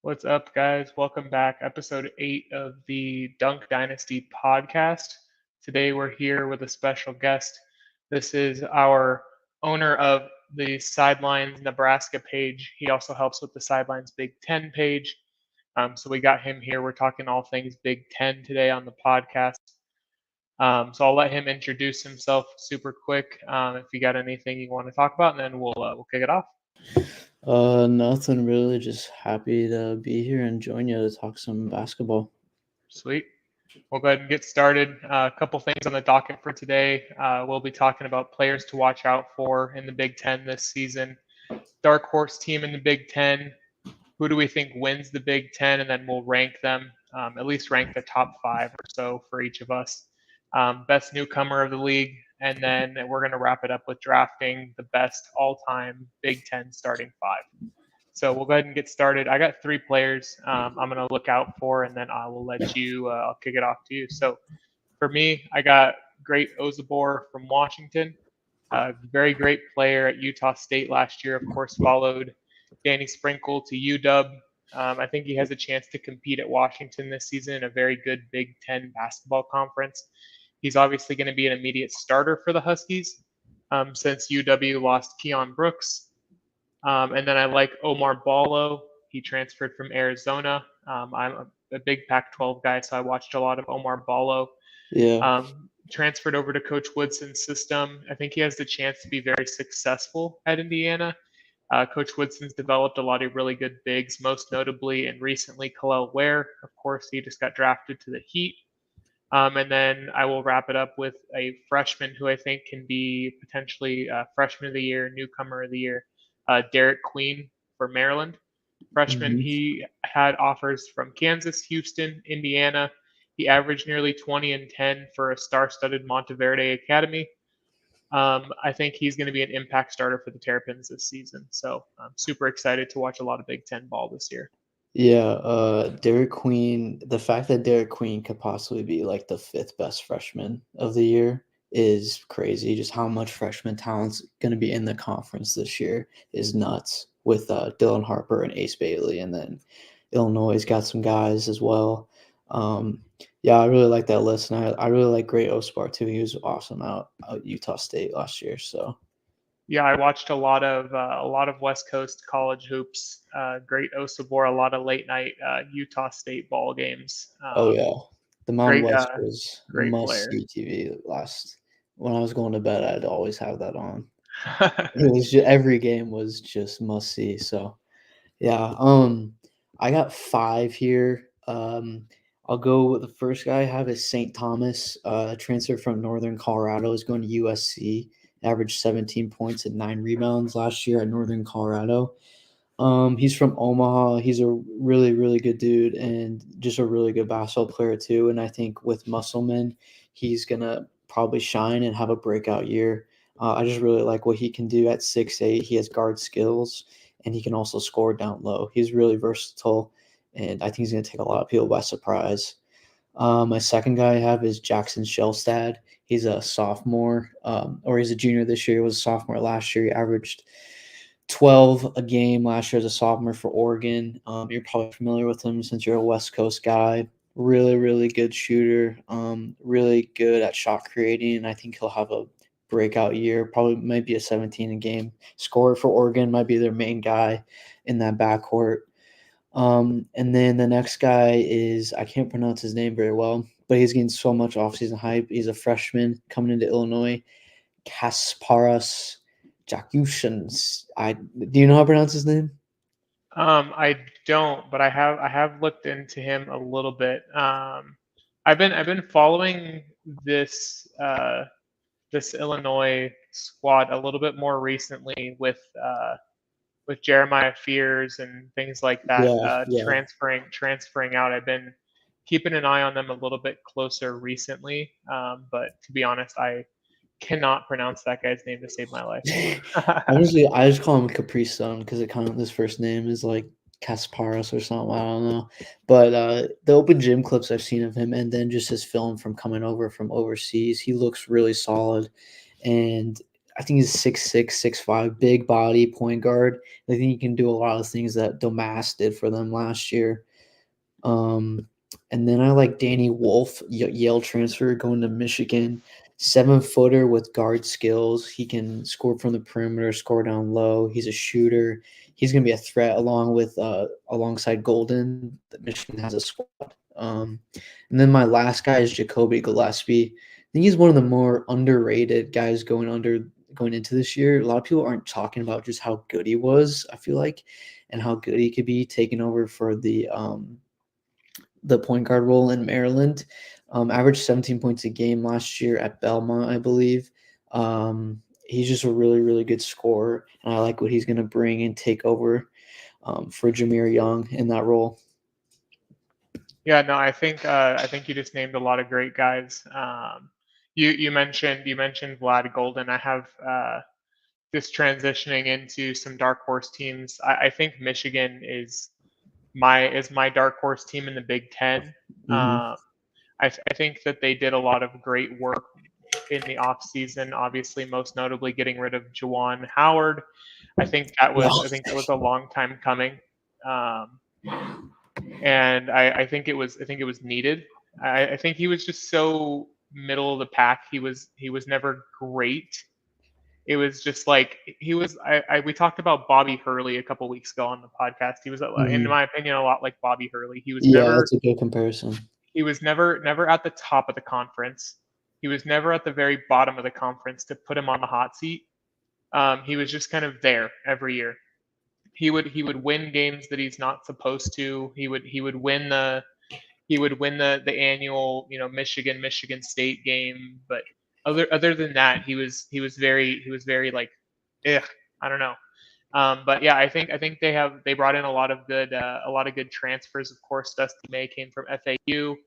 What's up, guys? Welcome back. Episode 8 of the Dynasty podcast. Today we're here with a special guest. This is our owner of the Sidelines Nebraska page. He also helps with the Sidelines Big Ten page. So we got him here. We're talking all things Big Ten today on the podcast. So I'll let him introduce himself super quick. If you got anything you want to talk about, and then we'll kick it off. Nothing really. Just happy to be here and join you to talk some basketball. Sweet. We'll go ahead and get started. A couple things on the docket for today. We'll be talking about players to watch out for in the Big Ten this season. Dark horse team in the Big Ten. Who do we think wins the Big Ten? And then we'll rank them, at least rank the top 5 or so for each of us. Best newcomer of the league. And then we're going to wrap it up with drafting the best all-time Big Ten starting 5. So we'll go ahead and get started. I got 3 players I'm going to look out for, and then I will let you, I'll kick it off to you. So for me, I got Great Ozabor from Washington. Very great player at Utah State last year, of course, followed Danny Sprinkle to UW. I think he has a chance to compete at Washington this season in a very good Big Ten basketball conference. He's obviously going to be an immediate starter for the Huskies since UW lost Keon Brooks. And then I like Omar Ballo. He transferred from Arizona. I'm a big Pac-12 guy, so I watched a lot of Omar Ballo. Yeah. Transferred over to Coach Woodson's system. I think he has the chance to be very successful at Indiana. Coach Woodson's developed a lot of really good bigs, most notably and recently Khalil Ware. Of course, he just got drafted to the Heat. And then I will wrap it up with a freshman who I think can be potentially freshman of the year, newcomer of the year, Derek Queen for Maryland. Freshman, he had offers from Kansas, Houston, Indiana. He averaged nearly 20 and 10 for a star-studded Monteverde Academy. I think he's going to be an impact starter for the Terrapins this season. So I'm super excited to watch a lot of Big Ten ball this year. Yeah, Derek Queen, the fact that Derek Queen could possibly be like the 5th best freshman of the year is crazy. Just how much freshman talent's going to be in the conference this year is nuts with Dylan Harper and Ace Bailey. And then Illinois has got some guys as well. Yeah, I really like that list. And I really like Great Ospar too. He was awesome out at Utah State last year. So. Yeah, I watched a lot of West Coast college hoops. Great Osabor, a lot of late night Utah State ball games. Oh yeah, the Mountain Great, West was great must player. see TV. When I was going to bed, I'd always have that on. It was just, every game was just must see. So yeah, I got 5 here. I'll go with the first guy I have is St. Thomas, transferred from Northern Colorado, is going to USC. Averaged 17 points and 9 rebounds last year at Northern Colorado. He's from Omaha. He's a really, really good dude and just a really good basketball player too. And I think with Musselman, he's gonna probably shine and have a breakout year. I just really like what he can do at 6'8". He has guard skills and he can also score down low. He's really versatile, and I think he's gonna take a lot of people by surprise. My second guy I have is Jackson Shelstad. He's a sophomore, or he's a junior this year. He was a sophomore last year. He averaged 12 a game last year as a sophomore for Oregon. You're probably familiar with him since you're a West Coast guy. Really, really good shooter. Really good at shot creating, and I think he'll have a breakout year. Probably might be a 17 a game scorer for Oregon. Might be their main guy in that backcourt. And then the next guy is, I can't pronounce his name very well, but he's getting so much offseason hype. He's a freshman coming into Illinois. Kasparas Jakushins. Do you know how to pronounce his name? I don't, but I have looked into him a little bit. I've been following this this Illinois squad a little bit more recently with with Jeremiah Fears and things like that Yeah. transferring out. I've been keeping an eye on them a little bit closer recently, but to be honest, I cannot pronounce that guy's name to save my life. Honestly, I just call him Capri Sun because it kind of his first name is like Kasparos or something. I don't know. But the open gym clips I've seen of him, and then just his film from coming over from overseas, he looks really solid. And I think he's 6'6", 6'5", big body point guard. I think he can do a lot of things that Domas did for them last year. And then I like Danny Wolf, Yale transfer going to Michigan. 7-footer with guard skills. He can score from the perimeter, score down low. He's a shooter. He's going to be a threat alongside Golden. That Michigan has a squad. And then my last guy is Jacoby Gillespie. I think he's one of the more underrated guys going into this year. A lot of people aren't talking about just how good he was, I feel like, and how good he could be taking over for the point guard role in Maryland. Averaged 17 points a game last year at Belmont, I believe. He's just a really, really good scorer, and I like what he's going to bring and take over for Jameer Young in that role. Yeah, no, I think you just named a lot of great guys. You mentioned Vlad Golden. I have just transitioning into some dark horse teams. I think Michigan is my dark horse team in the Big Ten. Mm-hmm. I think that they did a lot of great work in the off season. Obviously, most notably getting rid of Juwan Howard. I think that was a long time coming, and I think it was needed. I think he was just so middle of the pack. He was never great. It was just like he was. We talked about Bobby Hurley a couple weeks ago on the podcast. He was, in Mm-hmm. my opinion, a lot like Bobby Hurley. Yeah, that's a good comparison. He was never at the top of the conference. He was never at the very bottom of the conference to put him on the hot seat. He was just kind of there every year. He would win games that he's not supposed to. He would win the annual Michigan State game, but other than that, he was very like, I don't know. But yeah, I think they brought in a lot of good transfers. Of course, Dusty May came from FAU.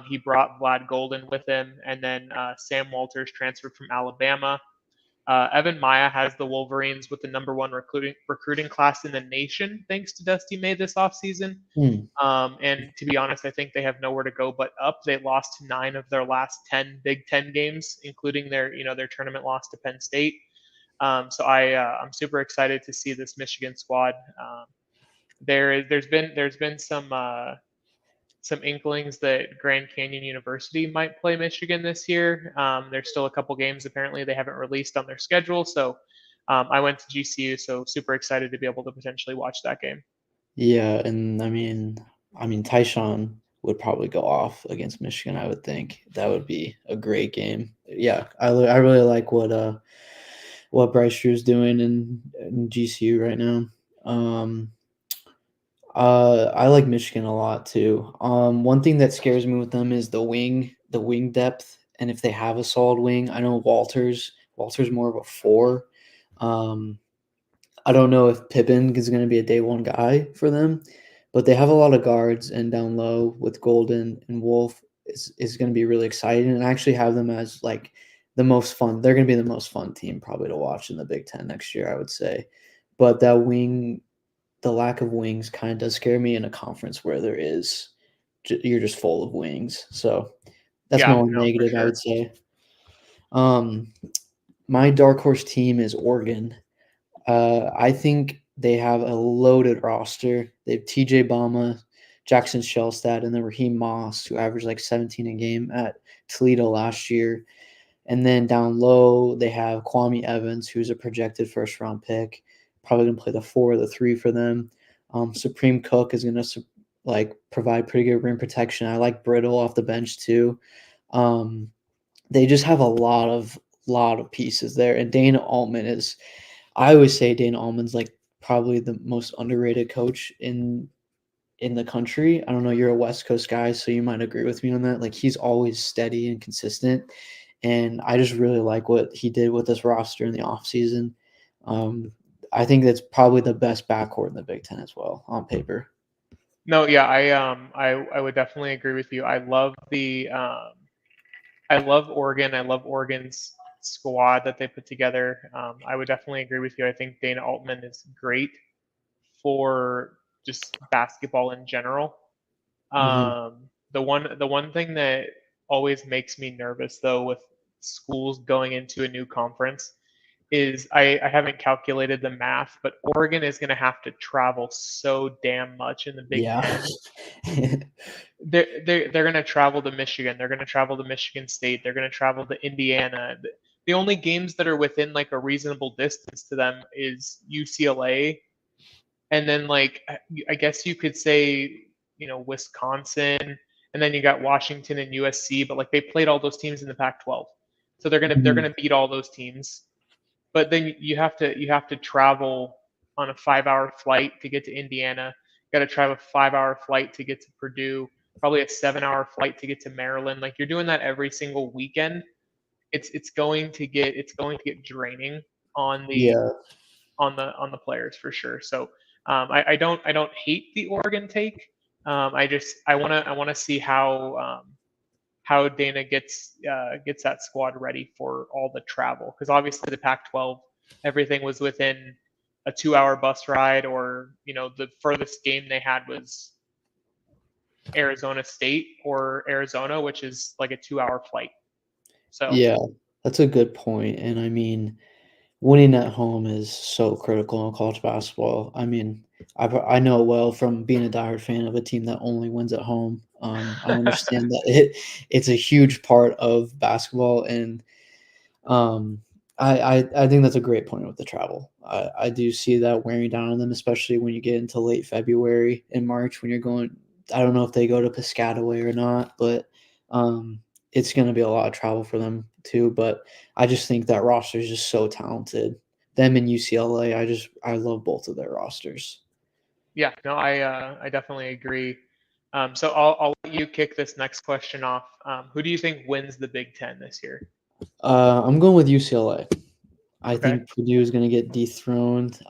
He brought Vlad Golden with him, and then Sam Walters transferred from Alabama. Evan Maya has the Wolverines with the number one recruiting class in the nation, thanks to Dusty May this offseason. And to be honest, I think they have nowhere to go but up. They lost 9 of their last 10 Big Ten games, including their tournament loss to Penn State. So I'm super excited to see this Michigan squad. There's been some inklings that Grand Canyon University might play Michigan this year. There's still a couple games apparently they haven't released on their schedule. So I went to GCU, so super excited to be able to potentially watch that game. Yeah, and I mean, Tyshawn would probably go off against Michigan. I would think that would be a great game. Yeah, I really like what Bryce Drew's doing in GCU right now. I like Michigan a lot too. One thing that scares me with them is the wing depth, and if they have a solid wing. I know Walter's more of a 4. I don't know if Pippen is going to be a day one guy for them, but they have a lot of guards, and down low with Golden and Wolf is going to be really exciting, and I actually have them as like the most fun. They're going to be the most fun team probably to watch in the Big Ten next year, I would say. But the lack of wings kind of does scare me in a conference where you're just full of wings. So that's my one negative, I would say. My dark horse team is Oregon. I think they have a loaded roster. They have TJ Bama, Jackson Shellstad, and then Raheem Moss, who averaged like 17 a game at Toledo last year. And then down low, they have Kwame Evans, who's a projected first-round pick, probably going to play the 4 or the 3 for them. Supreme Cook is going to provide pretty good rim protection. I like Brittle off the bench too. They just have a lot of pieces there, and Dana Altman is. I always say Dana Altman's like probably the most underrated coach in the country. I don't know, you're a West Coast guy, so you might agree with me on that. Like, he's always steady and consistent, and I just really like what he did with this roster in the offseason. I think that's probably the best backcourt in the Big Ten as well on paper. No, yeah, I would definitely agree with you. I love Oregon. I love Oregon's squad that they put together. I would definitely agree with you. I think Dana Altman is great for just basketball in general. Hmm. The one thing that always makes me nervous though with schools going into a new conference is I haven't calculated the math, but Oregon is going to have to travel so damn much in the Big Yeah. Ten. They're going to travel to Michigan. They're going to travel to Michigan State. They're going to travel to Indiana. The only games that are within like a reasonable distance to them is UCLA, and then like I guess you could say Wisconsin, and then you got Washington and USC. But like they played all those teams in the Pac-12, so they're Mhm. gonna beat all those teams. But then you have to travel on a 5-hour flight to get to Indiana. You got to travel a 5-hour flight to get to Purdue. Probably a 7-hour flight to get to Maryland. Like you're doing that every single weekend. It's going to get draining on the Yeah. on the players for sure. So I don't hate the Oregon take. I want to see how Dana gets that squad ready for all the travel, because obviously the Pac-12, everything was within a 2-hour bus ride, or the furthest game they had was Arizona State or Arizona, which is like a 2-hour flight. So Yeah. That's a good point. And I mean, winning at home is so critical in college basketball. I mean, I know it well from being a diehard fan of a team that only wins at home. I understand that it's a huge part of basketball, and um, I think that's a great point with the travel. I do see that wearing down on them, especially when you get into late February and March when you're going. I don't know if they go to Piscataway or not, but it's going to be a lot of travel for them too. But I just think that roster is just so talented. Them and UCLA, I love both of their rosters. yeah, no, I definitely agree. So I'll let you kick this next question off. Who do you think wins the Big Ten this year? I'm going with UCLA. I Okay. think Purdue is going to get dethroned.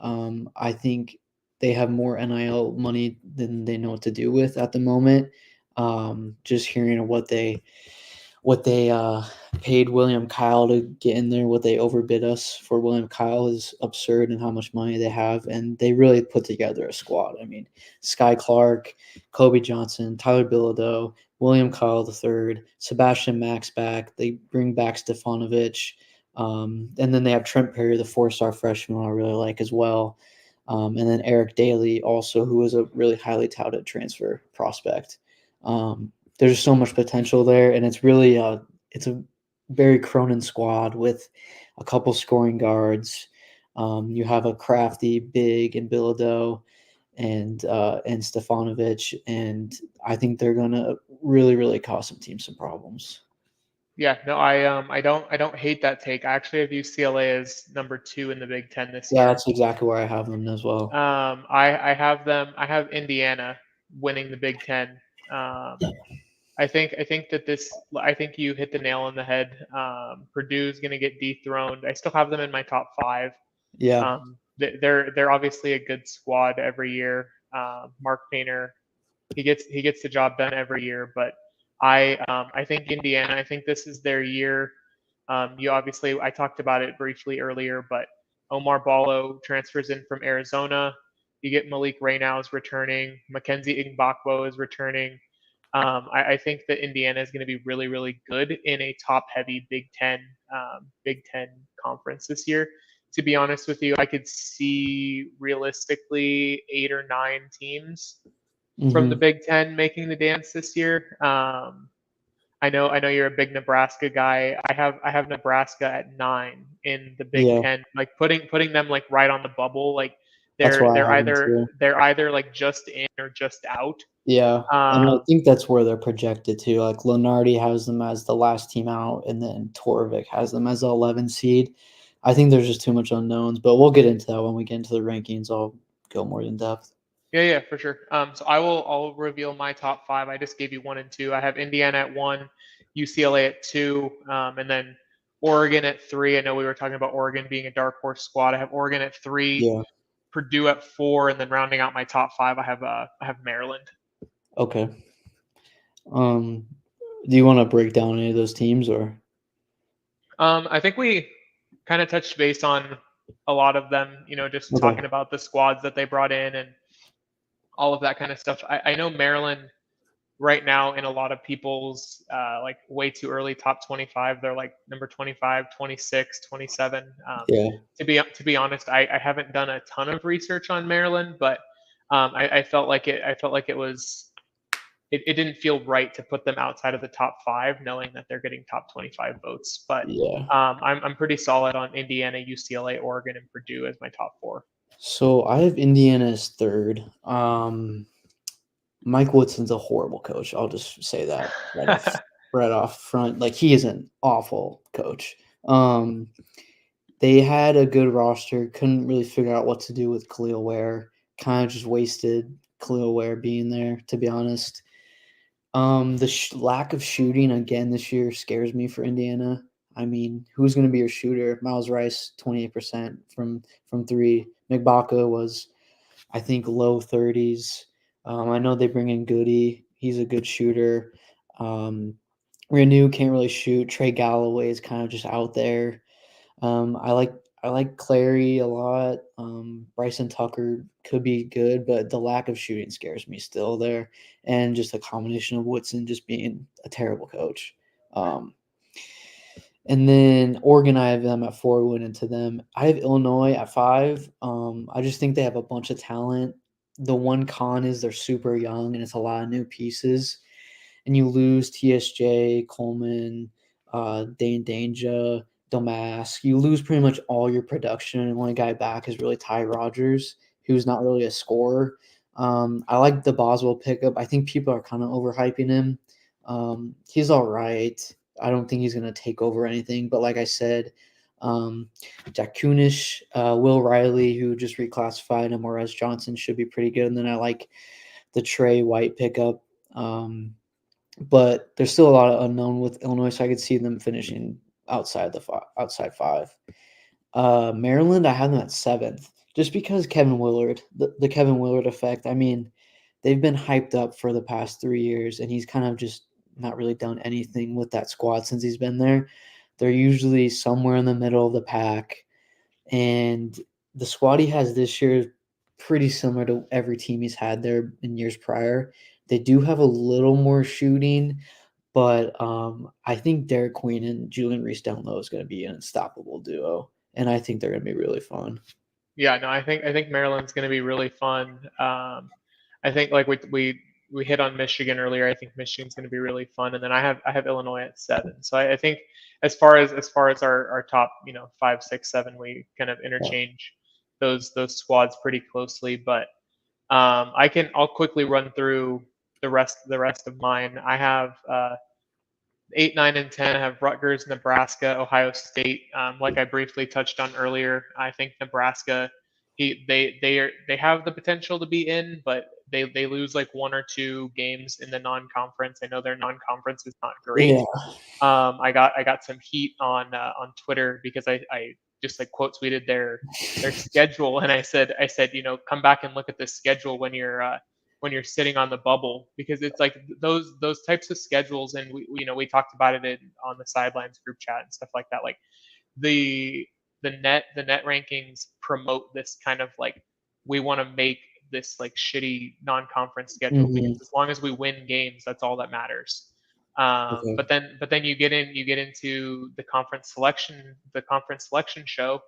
I think they have more NIL money than they know what to do with at the moment. Just hearing what they paid William Kyle to get in there, what they overbid us for William Kyle is absurd, and how much money they have, and they really put together a squad. I mean, Sky Clark, Kobe Johnson, Tyler Bilodeau, William Kyle III, Sebastian Max back. They bring back Stefanovic, and then they have Trent Perry, the 4-star freshman, I really like as well. And then Eric Daly, also, who is a really highly touted transfer prospect. There's so much potential there, and it's a Barry Cronin squad with a couple scoring guards. You have a crafty big in Bilodeau and Stefanovic, and I think they're gonna really cause some teams some problems. Yeah, no, I don't hate that take. I actually have UCLA as number 2 in the Big Ten this Yeah, year. that's exactly where I have them as well. I have Indiana winning the Big Ten. I think you hit the nail on the head. Purdue's going to get dethroned. I still have them in my top 5. Yeah, They're obviously a good squad every year. Mark Painter, he gets the job done every year, but I think Indiana. I think this is their year. I talked about it briefly earlier, but Omar Ballo transfers in from Arizona. You get Malik Reynolds returning. Mackenzie Mgbakwo is returning. I think that Indiana is going to be really, really good in a top-heavy Big Ten conference this year. To be honest with you, I could see realistically 8 or 9 teams from the hmm, Big Ten making the dance this year. I know you're a big Nebraska guy. I have Nebraska at 9 in the Big yeah. Ten, like putting them like right on the bubble. Like That's they're why I they're have them either too. they're either like just in or just out. Yeah, and I Um, think that's where they're projected to. Like Lenardi has them as the last team out, and then Torvik has them as the 11 seed. I think there's just too much unknowns, but we'll get into that when we get into the rankings. I'll go more in depth. yeah, for sure. So I'll reveal my top 5. I just gave you 1 and 2. I have Indiana at 1, UCLA at 2, and then Oregon at 3. I know we were talking about Oregon being a dark horse squad. I have Oregon at 3, Yeah. Purdue at 4, and then rounding out my top 5, I have Maryland. Okay. Do you want to break down any of those teams or? I think we kind of touched base on a lot of them, just Okay. talking about the squads that they brought in and all of that kind of stuff. I know Maryland right now in a lot of people's like way too early top 25, they're like number 25, 26, 27. Yeah. To be honest, I haven't done a ton of research on Maryland, but I felt like it was it didn't feel right to put them outside of the top 5, knowing that they're getting top 25 votes. But Yeah. I'm pretty solid on Indiana, UCLA, Oregon, and Purdue as my top 4. So I have Indiana as third. Mike Woodson's a horrible coach. I'll just say that right off front. Like, he is an awful coach. They had a good roster, couldn't really figure out what to do with Khalil Ware. Kind of just wasted Khalil Ware being there, to be honest. The lack of shooting again this year scares me for Indiana. I mean, who's going to be your shooter? Miles Rice, 28% from 3. McBaka was, I think, low 30s. I know they bring in Goody. He's a good shooter. Renew can't really shoot. Trey Galloway is kind of just out there. I like Clary a lot. Bryson Tucker could be good, but the lack of shooting scares me still there, and just a combination of Woodson just being a terrible coach. And then Oregon, I have them at 4, went into them. I have Illinois at 5. I just think they have a bunch of talent. The one con is they're super young and it's a lot of new pieces. And you lose TSJ, Coleman, Dane Danger, Domask. You lose pretty much all your production. And the only guy back is really Ty Rogers, who's not really a scorer. I like the Boswell pickup. I think people are kind of overhyping him. He's all right. I don't think he's going to take over anything. But like I said, Jack Kunish, Will Riley, who just reclassified, and Morez Johnson should be pretty good. And then I like the Trey White pickup. But there's still a lot of unknown with Illinois, so I could see them finishing outside 5. Maryland, I have them at 7th, just because Kevin Willard, the Kevin Willard effect. I mean, they've been hyped up for the past 3 years, and he's kind of just not really done anything with that squad since he's been there. They're usually somewhere in the middle of the pack, and the squad he has this year is pretty similar to every team he's had there in years prior. They do have a little more shooting, but I think Derek Queen and Julian Reese-Downlow is going to be an unstoppable duo, and I think they're going to be really fun. Yeah, no, I think Maryland's going to be really fun. I think like we hit on Michigan earlier. I think Michigan's going to be really fun, and then I have Illinois at 7. So I think as far as our top 5, 6, 7, we kind of interchange those squads pretty closely. But I'll quickly run through the rest of mine. I have 8, 9, and 10. I have Rutgers, Nebraska, Ohio State. Like I briefly touched on earlier, I think Nebraska, they have the potential to be in, but they lose like 1 or 2 games in the non-conference. I know their non-conference is not great. Yeah. I got some heat on Twitter because I just like quote tweeted their schedule, and I said come back and look at this schedule when you're sitting on the bubble, because it's like those types of schedules, and we talked about it on the sidelines group chat and stuff like that. Like the net rankings promote this kind of like, we want to make this like shitty non-conference schedule, because Mm-hmm. as long as we win games, that's all that matters. Okay. But then you get into the conference selection show,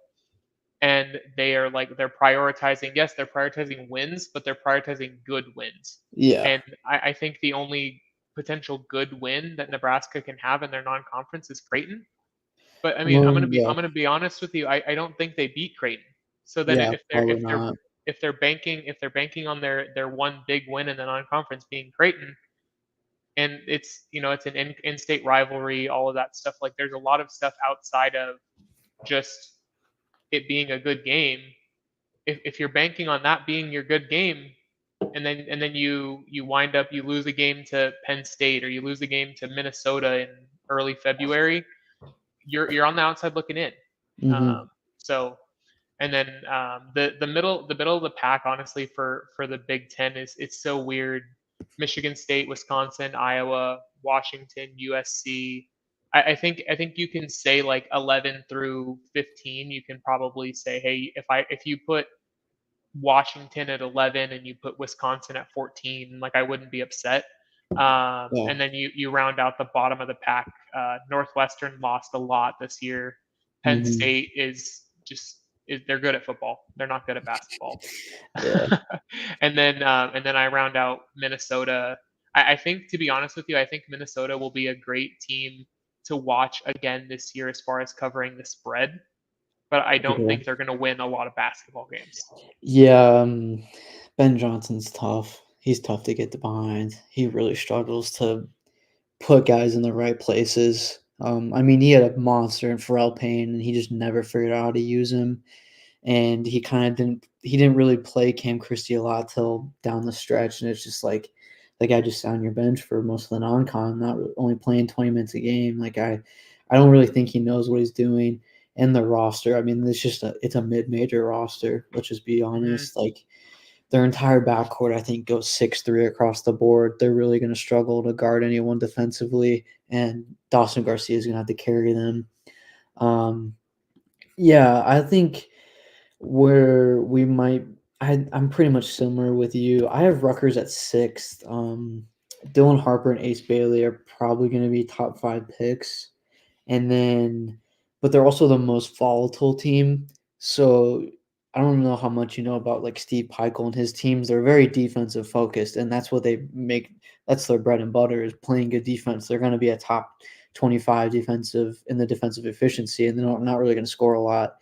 and they're prioritizing, yes, they're prioritizing wins, but they're prioritizing good wins. Yeah. And I think the only potential good win that Nebraska can have in their non-conference is Creighton. But I mean, I'm gonna be Yeah. I'm gonna be honest with you. I don't think they beat Creighton. So then Yeah. Probably not. if they're banking on their one big win in the non-conference being Creighton, and it's an in-state rivalry, all of that stuff. Like there's a lot of stuff outside of just it being a good game. If you're banking on that being your good game, and then you wind up, you lose a game to Penn State, or you lose a game to Minnesota in early February, you're on the outside looking in. Mm-hmm. So and then the middle of the pack, honestly, for the Big Ten is it's so weird. Michigan State, Wisconsin, Iowa, Washington, USC. I think you can say like 11 through 15. You can probably say, hey, if you put Washington at 11 and you put Wisconsin at 14, like I wouldn't be upset. Yeah. And then you round out the bottom of the pack. Northwestern lost a lot this year. Penn Mm-hmm. State they're good at football. They're not good at basketball. Yeah. And then I round out Minnesota. I think, to be honest with you, I think Minnesota will be a great team to watch again this year as far as covering the spread. But I don't Okay. think they're going to win a lot of basketball games. Yeah. Ben Johnson's tough. He's tough to get behind. He really struggles to put guys in the right places. I mean, he had a monster in Pharrell Payne, and he just never figured out how to use him. And he kind of didn't really play Cam Christie a lot till down the stretch, and it's just like the guy just sat on your bench for most of the non-con, not only playing 20 minutes a game. Like I don't really think he knows what he's doing. And the roster, I mean, it's a mid-major roster. Let's just be Mm-hmm. honest. Like their entire backcourt, I think, goes 6'3" across the board. They're really going to struggle to guard anyone defensively, and Dawson Garcia is going to have to carry them. Um, yeah, I think where we might, I'm pretty much similar with you. I have Rutgers at sixth. Dylan Harper and Ace Bailey are probably going to be top 5 picks. And then, but they're also the most volatile team. So I don't know how much you know about like Steve Peichel and his teams. They're very defensive focused, and that's what they make. That's their bread and butter is playing good defense. They're going to be a top 25 defensive in the defensive efficiency, and they're not really going to score a lot.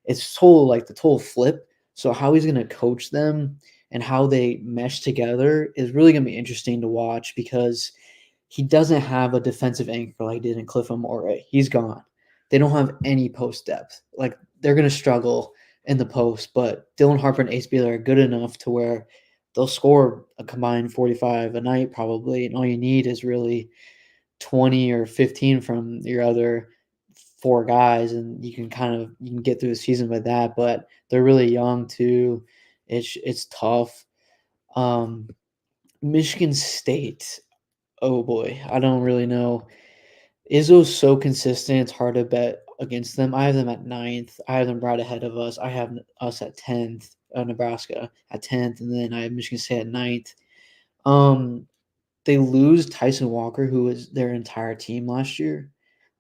It's the total flip. So how he's going to coach them and how they mesh together is really going to be interesting to watch because he doesn't have a defensive anchor like he did in Cliff Amore. He's gone. They don't have any post depth. Like they're going to struggle in the post, but Dylan Harper and Ace Beeler are good enough to where they'll score a combined 45 a night probably, and all you need is really 20 or 15 from your other 4 guys, and you can get through the season with that. But they're really young too. It's tough. Um, Michigan State. Oh boy, I don't really know. Izzo's so consistent; it's hard to bet against them. I have them at ninth. I have them right ahead of us. I have us at 10th. Nebraska at 10th, and then I have Michigan State at ninth. Um, they lose Tyson Walker, who was their entire team last year.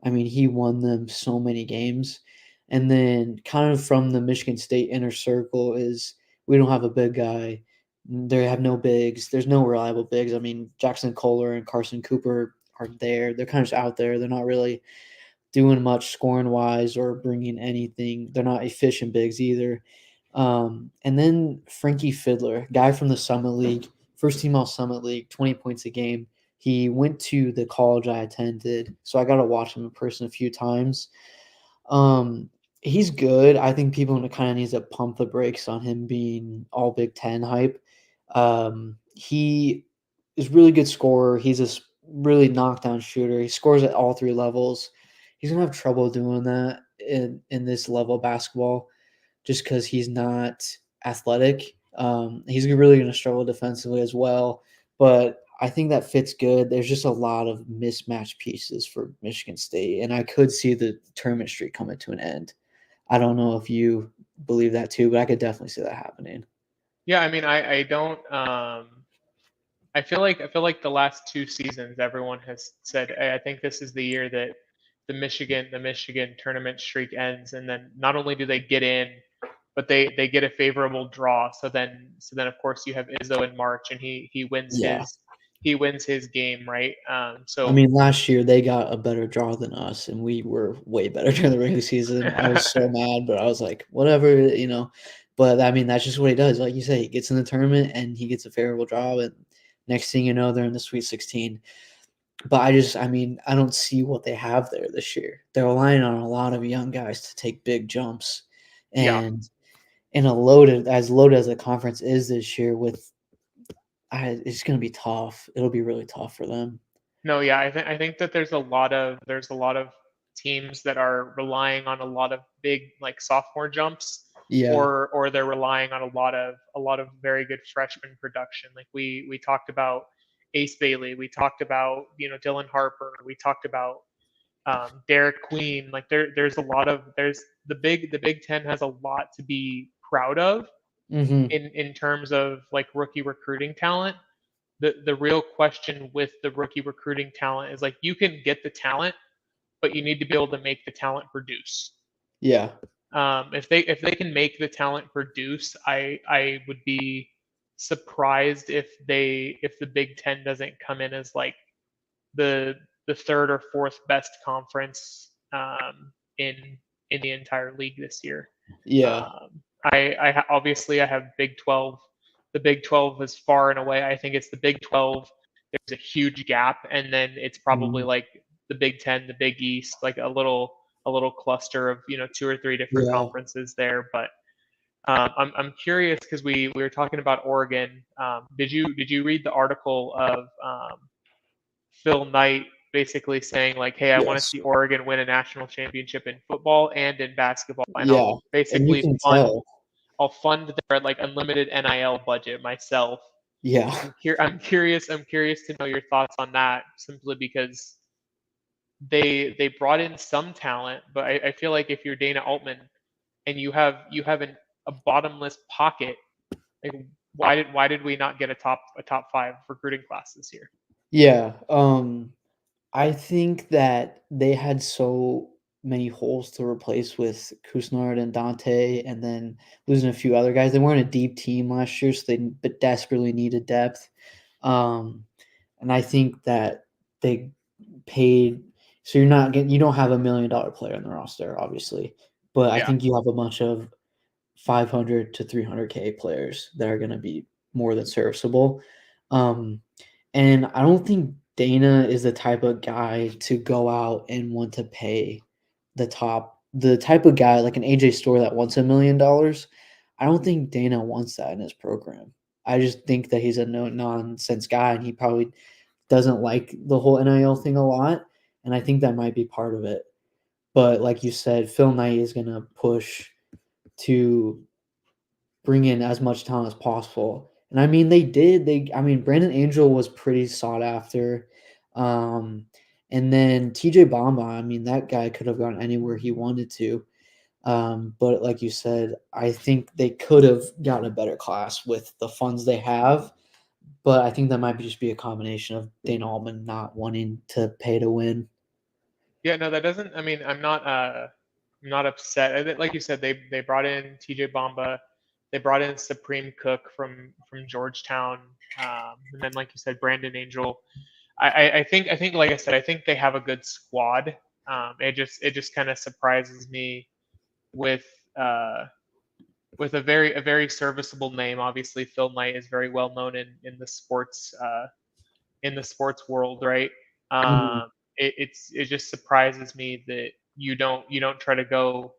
I mean, he won them so many games. And then, kind of from the Michigan State inner circle, is we don't have a big guy. They have no bigs. There's no reliable bigs. I mean, Jackson Kohler and Carson Cooper are there. They're kind of just out there. They're not really doing much scoring wise or bringing anything. They're not efficient bigs either. And then Frankie Fiddler, guy from the Summit League, first team all Summit League, 20 points a game. He went to the college I attended, so I got to watch him in person a few times. He's good. I think people kind of needs to pump the brakes on him being all Big Ten hype. He is really good scorer. He's a really knockdown shooter. He scores at all 3 levels. He's gonna have trouble doing that in this level of basketball, just because he's not athletic. He's really gonna struggle defensively as well. But I think that fits good. There's just a lot of mismatched pieces for Michigan State, and I could see the tournament streak coming to an end. I don't know if you believe that too, but I could definitely see that happening. Yeah, I mean, I don't. I feel like the last 2 seasons, everyone has said, hey, I think this is the year that the Michigan tournament streak ends, and then not only do they get in, but they get a favorable draw. So then of course you have Izzo in March, and Yeah. he wins his game, right? I So mean, last year they got a better draw than us, and we were way better during the regular season. I was so mad, but I was like, whatever. But I mean, that's just what he does. Like you say, he gets in the tournament and he gets a favorable draw, and next thing you know, they're in the Sweet 16. But I mean, I don't see what they have there this year. They're relying on a lot of young guys to take big jumps, yeah, and in a loaded as the conference is this year, it's going to be tough. It'll be really tough for them. no, yeah, I think that there's a lot of teams that are relying on a lot of big like sophomore jumps, Yeah. or they're relying on a lot of very good freshman production. Like we talked about Ace Bailey, we talked about Dylan Harper, we talked about Derek Queen. Like there's a lot of there's the Big Ten has a lot to be proud of Mm-hmm. in terms of like rookie recruiting talent. The real question with the rookie recruiting talent is like you can get the talent, but you need to be able to make the talent produce. Yeah. If they can make the talent produce, I would be surprised if the Big Ten doesn't come in as like the third or fourth best conference in the entire league this year. Yeah. Obviously I have Big 12. The Big 12 is far and away. I think it's the Big 12. There's a huge gap, and then it's probably Mhm. like the Big 10, the Big East, like a little cluster of two or three different Yeah. conferences there. But I'm curious because we were talking about Oregon. Did you read the article of Phil Knight basically saying like, "Hey, I want to Yes. see Oregon win a national championship in football and in basketball, and Yeah. I'll And you basically can fund tell. I'll fund their like unlimited NIL budget myself." Yeah. I'm curious to know your thoughts on that, simply because they brought in some talent, but I feel like if you're Dana Altman and you have a bottomless pocket, like why did we not get a top five recruiting class this year? Yeah. I think that they had so many holes to replace with Kusnard and Dante, and then losing a few other guys. They weren't a deep team last year, so they but desperately needed depth. Um, and I think that they paid. So you don't have $1 million player in the roster, obviously, but I Yeah. think you have a bunch of 500 to 300K players that are going to be more than serviceable. Um, and I don't think Dana is the type of guy to go out and want to pay the type of guy like an AJ Store that wants $1 million. I don't think Dana wants that in his program. I just think that he's a no nonsense guy, and he probably doesn't like the whole NIL thing a lot. And I think that might be part of it. But like you said, Phil Knight is going to push to bring in as much talent as possible. And I mean, they did. I mean, Brandon Angel was pretty sought after. Um, and then TJ Bamba, I mean, that guy could have gone anywhere he wanted to. But like you said, I think they could have gotten a better class with the funds they have. But I think that might just be a combination of Dana Altman not wanting to pay to win. Yeah, no, that doesn't. I mean, I'm not upset. Like you said, they brought in T.J. Bamba, they brought in Supreme Cook from Georgetown, and then like you said, Brandon Angel. I think like I said, I think they have a good squad. It just kind of surprises me with uh, with a very serviceable name. Obviously, Phil Knight is very well known in the sports world, right? Mhm. It just surprises me that you don't try to go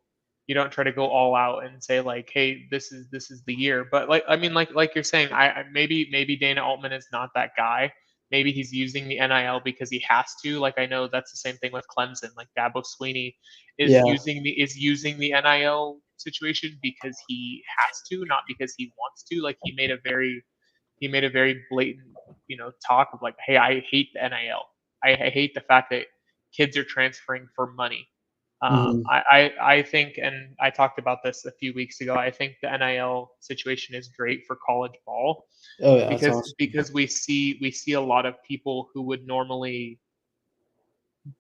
all out and say like, hey, this is the year. But like I mean, like you're saying, maybe Dana Altman is not that guy. Maybe he's using the NIL because he has to. Like I know that's the same thing with Clemson. Like Dabo Sweeney Yeah. is using the NIL situation because he has to, not because he wants to. Like he made a very blatant, talk of like, hey, I hate the NIL. I hate the fact that kids are transferring for money. Mhm. I think, and I talked about this a few weeks ago. I think the NIL situation is great for college ball Oh yeah, that's awesome. because we see a lot of people who would normally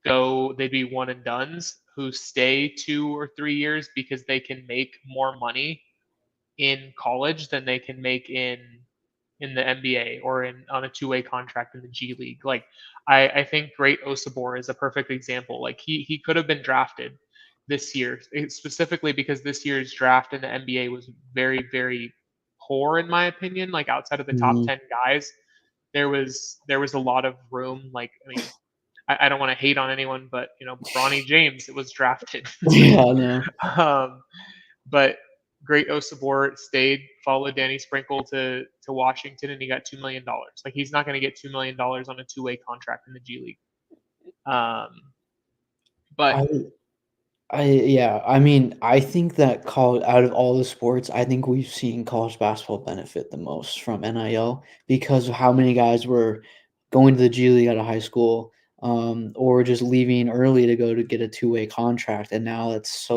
go, they'd be one and dones who stay 2 or 3 years because they can make more money in college than they can make in the NBA or in on a two-way contract in the G League. Like I think Great Osabor is a perfect example. Like he could have been drafted this year, specifically because this year's draft in the NBA was very poor in my opinion. Like outside of the top Mhm. 10 guys, there was a lot of room. Like I mean, I don't want to hate on anyone, but Bronny James it was drafted. Yeah, I know. um, but Great Osabor stayed, followed Danny Sprinkle to Washington, and he got $2 million. Like he's not going to get $2 million on a two-way contract in the G League. Um, But I mean, I think that college out of all the sports, I think we've seen college basketball benefit the most from NIL because of how many guys were going to the G League out of high school, or just leaving early to go to get a two-way contract, and now that's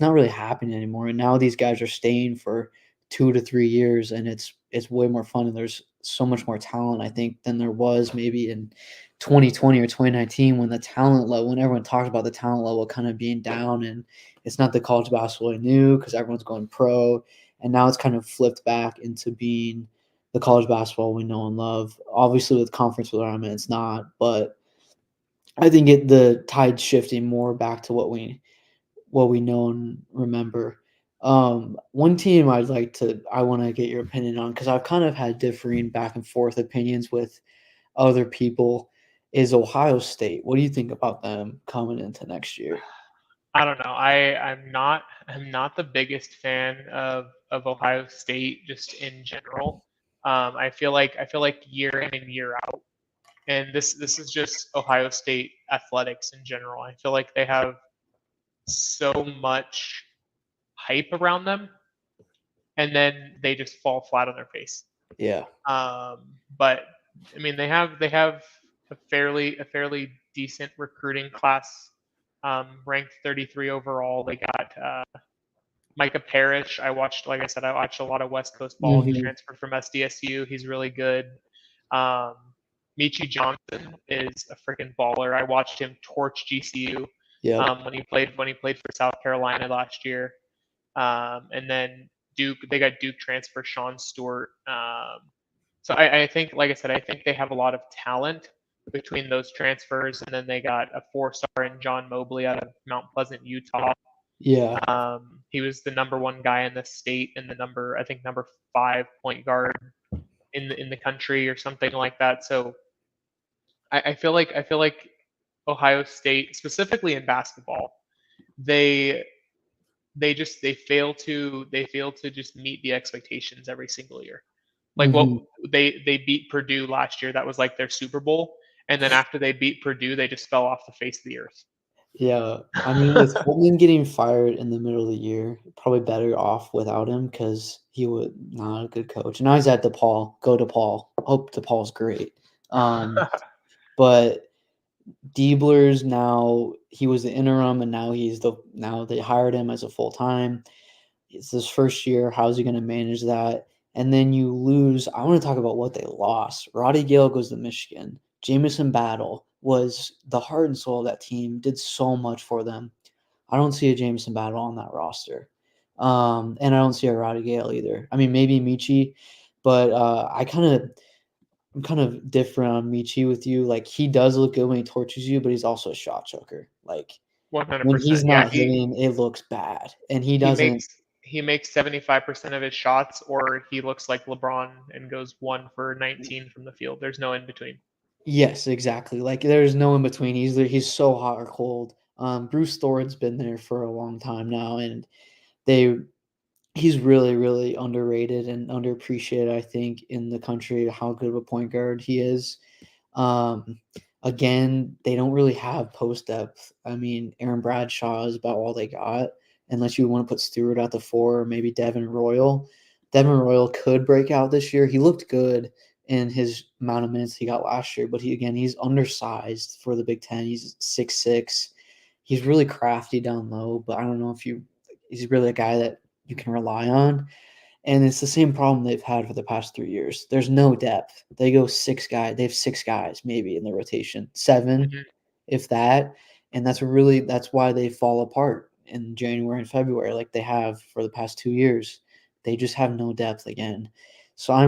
not really happening anymore. And now these guys are staying for 2 to 3 years, and it's way more fun, and there's so much more talent, I think, than there was maybe in 2020 or 2019 when the talent level, when everyone talked about the talent level kind of being down, and it's not the college basketball I knew because everyone's going pro, and now it's kind of flipped back into being the college basketball we know and love. Obviously, with conference environment, it's not, but I think the tide's shifting more back to what we know and remember. One team I want to get your opinion on because I've kind of had differing back and forth opinions with other people is Ohio State. What do you think about them coming into next year? I don't know. I'm not the biggest fan of Ohio State just in general. I feel like year in and year out, and this is just Ohio State athletics in general. I feel like they have so much hype around them, and then they just fall flat on their face. Yeah. But I mean, they have a fairly decent recruiting class, ranked 33 overall. They got Micah Parrish. Like I said, I watched a lot of West Coast ball. He Mhm. transferred from SDSU. He's really good. Um, Michi Johnson is a freaking baller. I watched him torch GCU Yep. when he played for South Carolina last year. And then Duke, they got Duke transfer Sean Stewart. So I think, like I said, I think they have a lot of talent between those transfers, and then they got a 4-star in John Mobley out of Mount Pleasant, Utah. Yeah. He was the number one guy in the state and number 5 point guard in the country or something like that. So I feel like Ohio State, specifically in basketball, they they fail to just meet the expectations every single year. Like what Mhm. they beat Purdue last year, that was like their Super Bowl, and then after they beat Purdue, they just fell off the face of the earth. Yeah. I mean, with Holtman getting fired in the middle of the year, probably better off without him because he would not a good coach. And now he's at DePaul. Go DePaul. Hope DePaul's great. But Diebler's now he was the interim and now they hired him as a full time. It's his first year. How's he going to manage that? And then you lose. I want to talk about what they lost. Roddy Gale goes to Michigan. Jamison Battle was the heart and soul of that team. Did so much for them. I don't see a Jamison Battle on that roster, and I don't see a Roddy Gale either. I mean, maybe Michi, but I'm kind of different on Michi with you. Like he does look good when he torches you, but he's also a shot choker. Like when he's 100%. Yeah, not hitting, it looks bad, and he he doesn't. makes he makes 75% of his shots, or he looks like LeBron and goes 1 for 19 from the field. There's no in between. Yes, exactly. Like there's no in between. He's so hot or cold. Bruce Thornton's been there for a long time now, and they he's really, really underrated and underappreciated, I think, in the country, how good of a point guard he is. Um, Again, they don't really have post depth. I mean, Aaron Bradshaw is about all they got, unless you want to put Stewart at the 4 or maybe Devin Royal. Devin Royal could break out this year. He looked good in his amount of minutes he got last year, but he's undersized for the Big Ten. He's 6'6". He's really crafty down low, but I don't know if he's really a guy that you can rely on. And it's the same problem they've had for the past 3 years. There's no depth. They go 6 guys. They have 6 guys maybe in the rotation, 7, Mhm. if that. And that's why they fall apart in January and February, like they have for the past 2 years. They just have no depth again. So I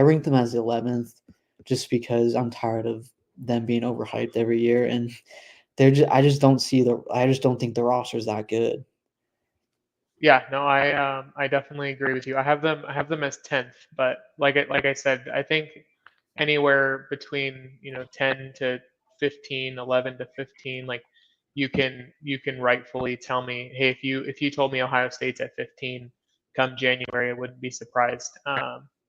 rank them as 11th just because I'm tired of them being overhyped every year. And I just don't think the roster is that good. Yeah, no, I definitely agree with you. I have them as 10th, but like I said, I think anywhere between 10 to 15, 11 to 15, like you can rightfully tell me, hey, if you told me Ohio State's at 15 come January, I wouldn't be surprised.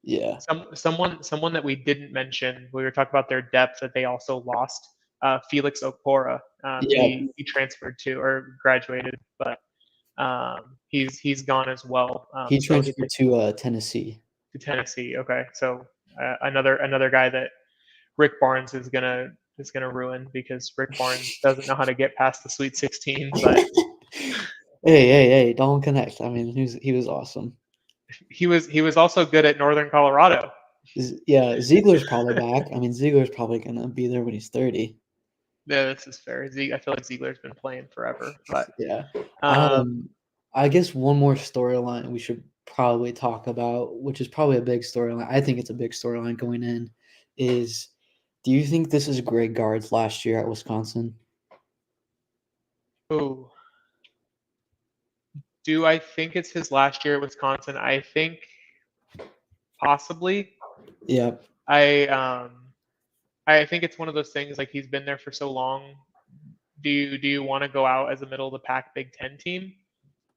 Yeah. Someone that we didn't mention, we were talking about their depth that they also lost. Felix Okpora. Yeah, He transferred to or graduated, but he's gone as well. he So he transferred to Tennessee. to Tennessee. Okay, so another guy that Rick Barnes is gonna ruin because Rick Barnes doesn't know how to get past the Sweet 16. But Hey, don't connect. I mean, he was awesome. he was also good at Northern Colorado. Yeah, Ziegler's probably back. I mean, Ziegler's probably gonna be there when he's 30. Yeah, this is fair. I feel like Ziegler's been playing forever, but Yeah. um, I guess one more storyline we should probably talk about, which is probably a big storyline. I think it's a big storyline going in, is do you think this is Greg Gard's last year at Wisconsin? ooh, do I think it's his last year at Wisconsin? I think possibly. Yeah. I I think it's one of those things like he's been there for so long. Do you want to go out as a middle of the pack Big Ten team?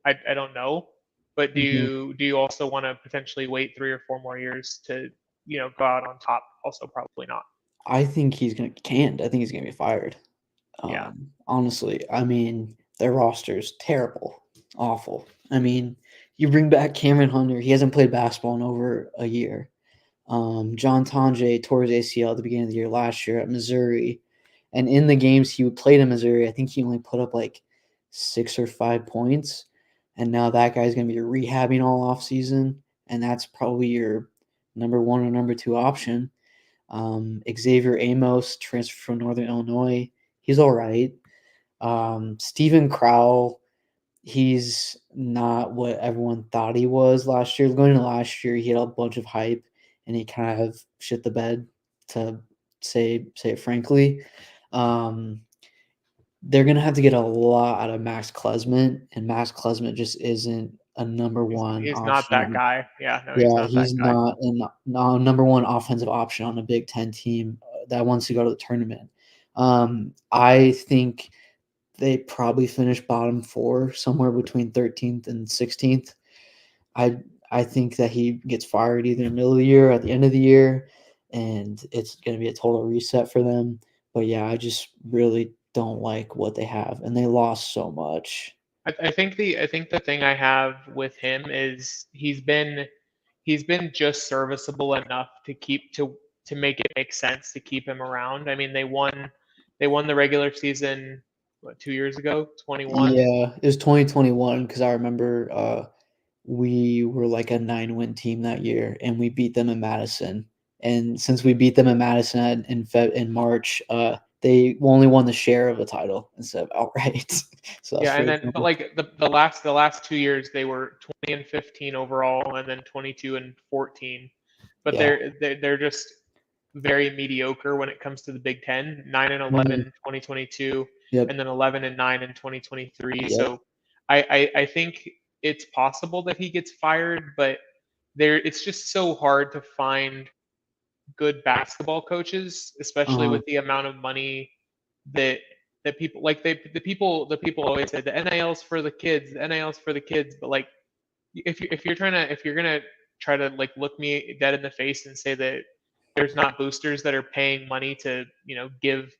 I don't know, but Mhm. do you also want to potentially wait 3 or 4 more years to go out on top? Also, probably not. I think he's gonna canned. I think he's gonna be fired. Yeah, Honestly, I mean, their roster's terrible, awful. I mean, you bring back Cameron Hunter. He hasn't played basketball in over a year. John Tonje tore his ACL at the beginning of the year last year at Missouri. And in the games he played in Missouri, I think he only put up like 6 or 5 points. And now that guy's going to be rehabbing all offseason. And that's probably your number one or number two option. Xavier Amos, transferred from Northern Illinois. He's all right. Stephen Crowell, he's not what everyone thought he was last year. Going into last year, he had a bunch of hype, and he kind of shit the bed, to say it frankly. Um, they're gonna have to get a lot out of Max Klesmit, and Max Klesmit just isn't a number one he's not that option. guy. Yeah, no, he's Yeah, not that he's guy. not a number one offensive option on a Big Ten team that wants to go to the tournament. I think they probably finish bottom four, somewhere between 13th and 16th. I I think that he gets fired either in the middle of the year or at the end of the year, and it's going to be a total reset for them. But yeah, I just really don't like what they have, and they lost so much. I think the thing I have with him is he's been just serviceable enough to keep to make it make sense to keep him around. I mean, they won the regular season what 2 years ago, 21. Yeah, it was 2021 because I remember we were like a 9-win team that year, and we beat them in Madison. And since we beat them in Madison in March, they only won the share of a title instead of outright. So that's Yeah, and pretty then but cool. like the last 2 years they were 20 and 15 overall, and then 22 and 14. But Yeah. they're just very mediocre when it comes to the Big Ten. 9 and 11 Mhm. in 2022, Yep. and then 11 and 9 in 2023. Yep. So I think it's possible that he gets fired, but it's just so hard to find good basketball coaches, especially Uh-huh. with the amount of money that that people like the people always say the NIL's for the kids, the NIL's for the kids, but like if you're gonna try to like look me dead in the face and say that there's not boosters that are paying money to give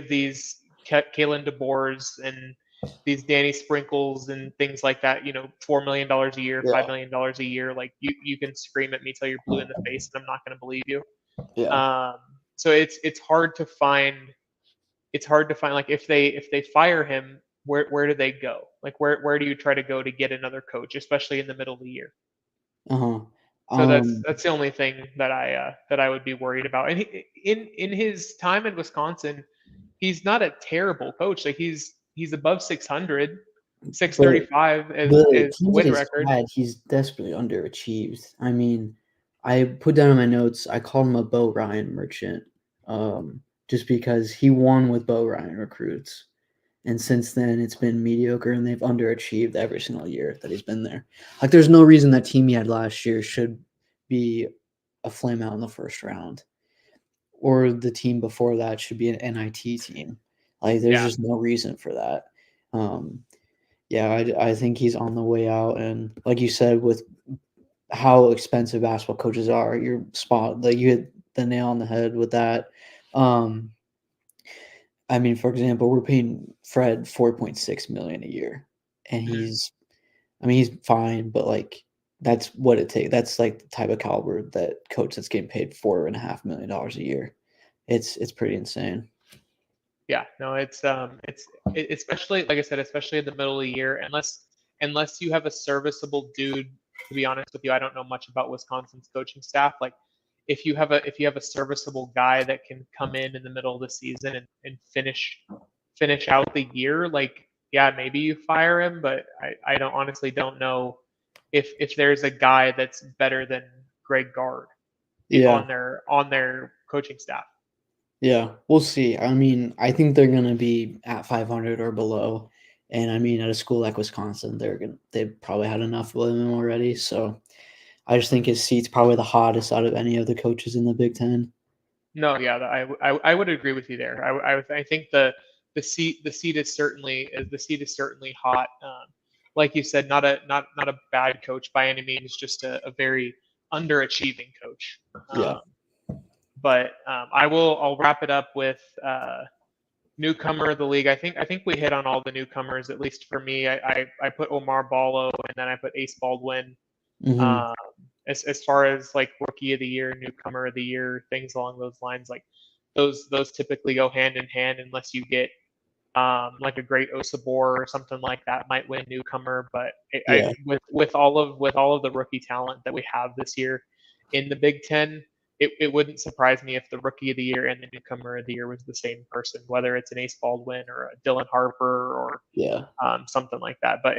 these Kalen DeBoers and these Danny Sprinkles and things like that, $4 million a year, Yeah. $5 million a year, like you can scream at me till you're blue in the face and I'm not going to believe you. Yeah. Um, so it's hard to find like if they fire him, where do they go? Like where do you try to go to get another coach, especially in the middle of the year? Uh-huh. So that's Um, that's the only thing that I would be worried about. And in his time in Wisconsin, he's not a terrible coach. Like he's above 600, but 635 as the is the teams that win he's record. had, he's desperately underachieved. I mean, I put down in my notes, I called him a Bo Ryan merchant, just because he won with Bo Ryan recruits. And since then, it's been mediocre, and they've underachieved every single year that he's been there. Like, there's no reason that team he had last year should be a flame out in the first round, or the team before that should be an NIT team. Like, there's Yeah, just no reason for that. Um, yeah, I think he's on the way out, and like you said, with how expensive basketball coaches are, you're spot like you hit the nail on the head with that. Um, I mean, for example, we're paying Fred 4.6 million a year, and Mhm. he's fine, but like that's what it takes. That's like the type of caliber that coach that's getting paid $4.5 million a year. It's pretty insane. Yeah, no, especially like I said, especially in the middle of the year, unless you have a serviceable dude. To be honest with you, I don't know much about Wisconsin's coaching staff. Like, if you have a serviceable guy that can come in the middle of the season and finish out the year, like yeah, maybe you fire him, but I don't honestly don't know if there's a guy that's better than Greg Gard Yeah, on their coaching staff. yeah, we'll see. I mean, I think they're gonna be at 500 or below, and I mean, at a school like Wisconsin, they've probably had enough of him already. So I just think his seat's probably the hottest out of any of the coaches in the Big Ten. No, yeah, I would agree with you there. I think the seat is certainly hot. Like you said, not a bad coach by any means, just a very underachieving coach. Yeah. But I'll wrap it up with newcomer of the league. I think we hit on all the newcomers, at least for me. I put Omar Ballo and then I put Ace Baldwin. Hmm. Um, as far as like rookie of the year, newcomer of the year, things along those lines, like those typically go hand in hand unless you get like a great Osabor or something like that might win newcomer. But Yeah. with all of the rookie talent that we have this year in the Big Ten, it wouldn't surprise me if the rookie of the year and the newcomer of the year was the same person, whether it's an Ace Baldwin or a Dylan Harper or Yeah. something like that. But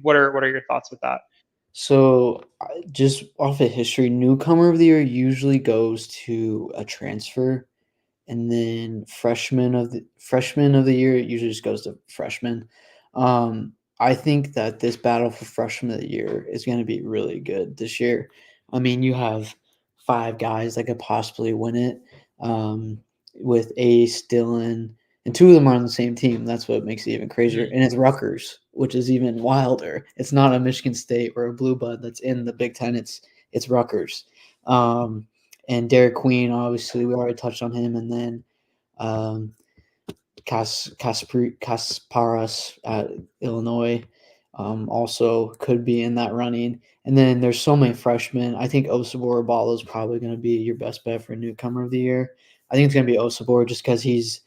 what are your thoughts with that? So, just off of history, newcomer of the year usually goes to a transfer, and then freshman of the year usually just goes to freshman. I think that this battle for freshman of the year is going to be really good this year. I mean, you have five guys that could possibly win it, um, with Ace, Dylan, and two of them are on the same team. That's what makes it even crazier. Mhm. And it's Rutgers, which is even wilder. It's not a Michigan State or a Blue Blood that's in the Big Ten. It's Rutgers. Um, and Derek Queen, obviously, we already touched on him, and then um, Kasparas at Illinois also could be in that running. And then there's so many freshmen. I think Osabor Balo is probably going to be your best bet for newcomer of the year. I think it's going to be Osabor just because he's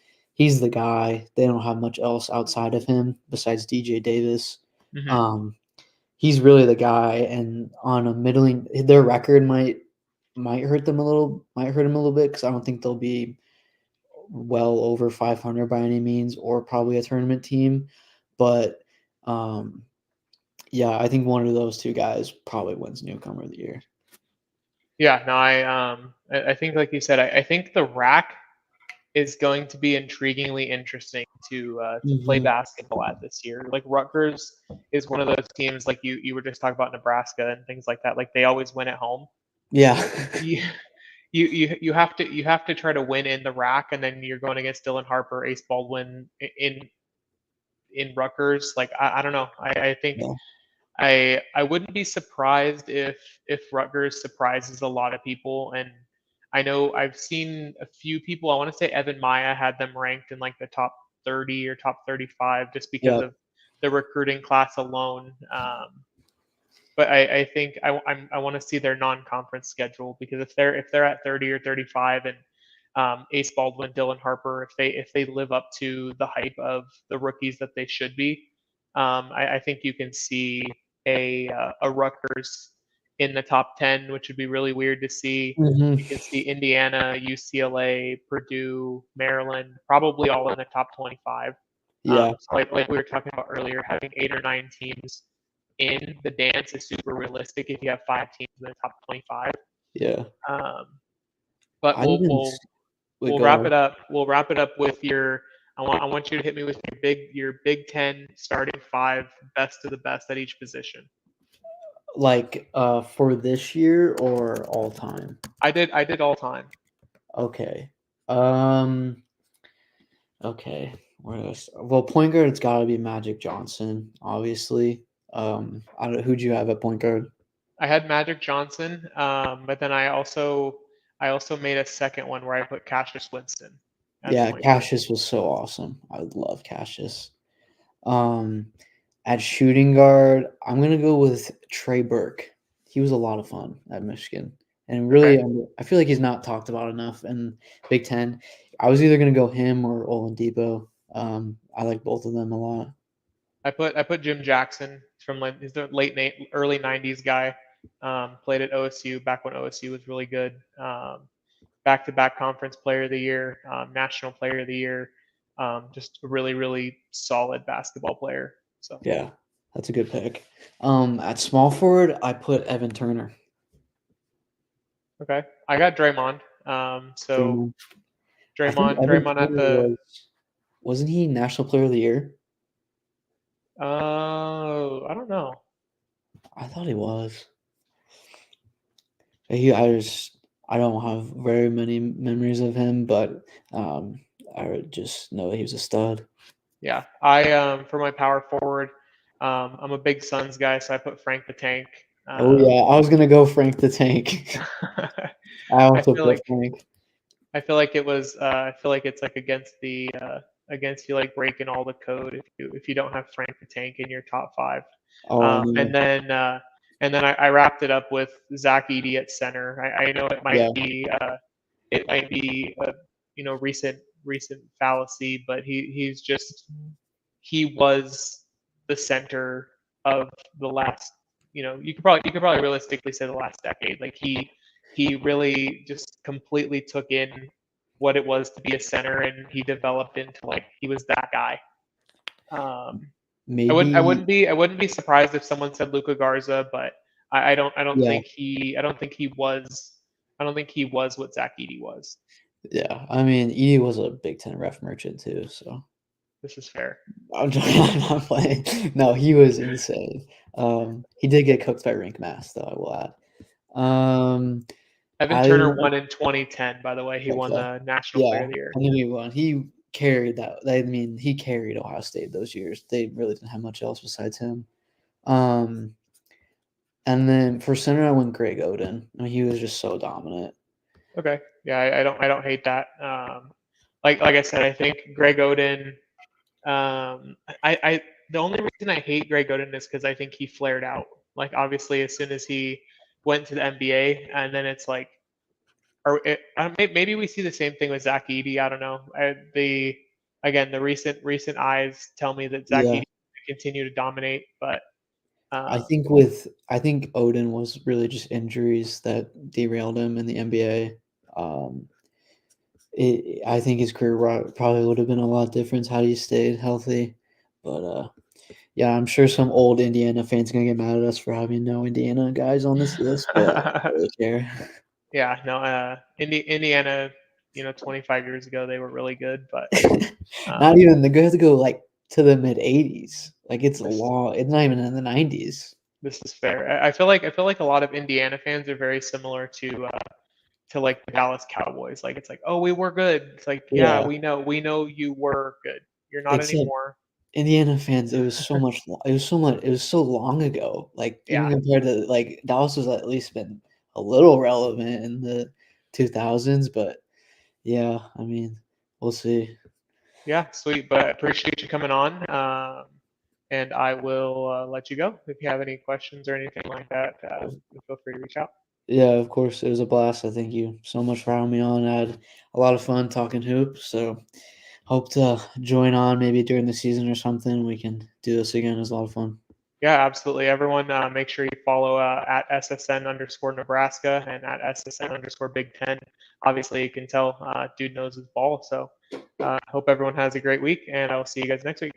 the guy. They don't have much else outside of him besides DJ Davis. Mhm. Um, he's really the guy, and on a middling, their record might hurt them a little, might hurt him a little bit because I don't think they'll be well over 500 by any means, or probably a tournament team. But um, yeah, I think one of those two guys probably wins newcomer of the year. Yeah, no, I think like you said, I think the rack is going to be intriguingly interesting to play Hmm. basketball at this year. Like Rutgers is one of those teams like you were just talking about Nebraska and things like that. Like they always win at home. Yeah. You you have to try to win in the rack, and then you're going against Dylan Harper, Ace Baldwin in Rutgers. Like I don't know. I think Yeah. I wouldn't be surprised if Rutgers surprises a lot of people. And I know I've seen a few people. I want to say Evan Maya had them ranked in like the top 30 or top 35 just because Yeah. of the recruiting class alone. But I think I want to see their non-conference schedule, because if they're at 30 or 35 and Ace Baldwin, Dylan Harper, if they live up to the hype of the rookies that they should be, I think you can see a Rutgers in the top 10, which would be really weird to see. Hmm. You can see Indiana, UCLA, Purdue, Maryland, probably all in the top 25. Yeah. So like we were talking about earlier, having 8 or 9 teams in the dance is super realistic if you have 5 teams in the top 25. Yeah. Um, but I we'll even we'll would we'll go wrap ahead. it up. We'll wrap it up with your. I want you to hit me with your Big Ten starting five, best of the best at each position. Like for this year or all time? I did all time. Okay. Um okay. Well, point guard, it's got to be Magic Johnson, obviously. I don't, who'd you have at point guard? I had Magic Johnson, but then I also made a second one where I put Cassius Winston Yeah, point guard. Cassius was so awesome. I would love Cassius. At shooting guard, I'm gonna go with Trey Burke. He was a lot of fun at Michigan, and Okay. really, I feel like he's not talked about enough in Big Ten. I was either gonna go him or Oladipo. I like both of them a lot. I put Jim Jackson from like he's the early '90s guy. Played at OSU back when OSU was really good. Back-to-back conference player of the year, national player of the year. Just a really really solid basketball player. So Yeah, that's a good pick. At small forward, I put Evan Turner. okay, I got Draymond. So Draymond. I think Evan Draymond at Turner the wasn't he National Player of the Year? I don't know. I thought he was. I don't have very many memories of him, but um, I just know that he was a stud. Yeah, I for my power forward, I'm a big Suns guy, so I put Frank the Tank. Oh yeah, I was gonna go Frank the Tank. I I also feel put like Frank. I feel like it was I feel like it's like against you like breaking all the code if you don't have Frank the Tank in your top five. Oh, I And know. then I wrapped it up with Zach Edey at center. I know Yeah, it might be a recent fallacy, but he was the center of the last, you could probably realistically say the last decade. Like he really just completely took in what it was to be a center, and he developed into like he was that guy. Um, maybe. I wouldn't be surprised if someone said Luca Garza, but Yeah, I don't think he was what Zach Edey was. yeah. I mean, Edie was a Big Ten ref merchant too, so This is fair. I'm, I'm not playing. No, he was insane. He did get cooked by Rink Mass, though. I will add. Um, Evan I Turner won in 2010, by the way. He won okay. the National Yeah, Player of the Year. I knew he won. He carried that. I mean, he carried Ohio State those years. They really didn't have much else besides him. Um, and then for center, I went Greg Oden. I mean, he was just so dominant. Okay. Yeah, I don't hate that. Like I said, I think Greg Oden. I the only reason I hate Greg Oden is because I think he flared out. Like obviously, as soon as he went to the NBA, and then it's like, maybe we see the same thing with Zach Edey. I don't know. The recent eyes tell me that Zach Yeah, Edey will continue to dominate, but um, I think Oden was really just injuries that derailed him in the NBA. Um, I think his career probably would have been a lot different had he stayed healthy. But yeah, I'm sure some old Indiana fans gonna get mad at us for having no Indiana guys on this list, but I don't really care. yeah, no, Indiana, 25 years ago they were really good, but Not um, even the guys go like to the mid '80s. Like it's a this long. It's not even in the '90s. this is fair. I feel like a lot of Indiana fans are very similar to like the Dallas Cowboys. Like it's like, oh, we were good. It's like, yeah, Yeah, we know you were good. You're not except anymore. Indiana fans. It was so much. It was so much. It was so long ago. Like even Yeah, compared to like Dallas has at least been a little relevant in the 2000s, but yeah, I mean, we'll see. yeah, sweet. But I appreciate you coming on. And I will let you go. If you have any questions or anything like that, feel free to reach out. Yeah, of course. It was a blast. I thank you so much for having me on. I had a lot of fun talking hoops. So hope to join on maybe during the season or something. We can do this again. It was a lot of fun. Yeah, absolutely. Everyone, make sure you follow at SSN underscore Nebraska and at SSN underscore Big Ten. Obviously, you can tell dude knows his ball. So hope everyone has a great week, and I will see you guys next week.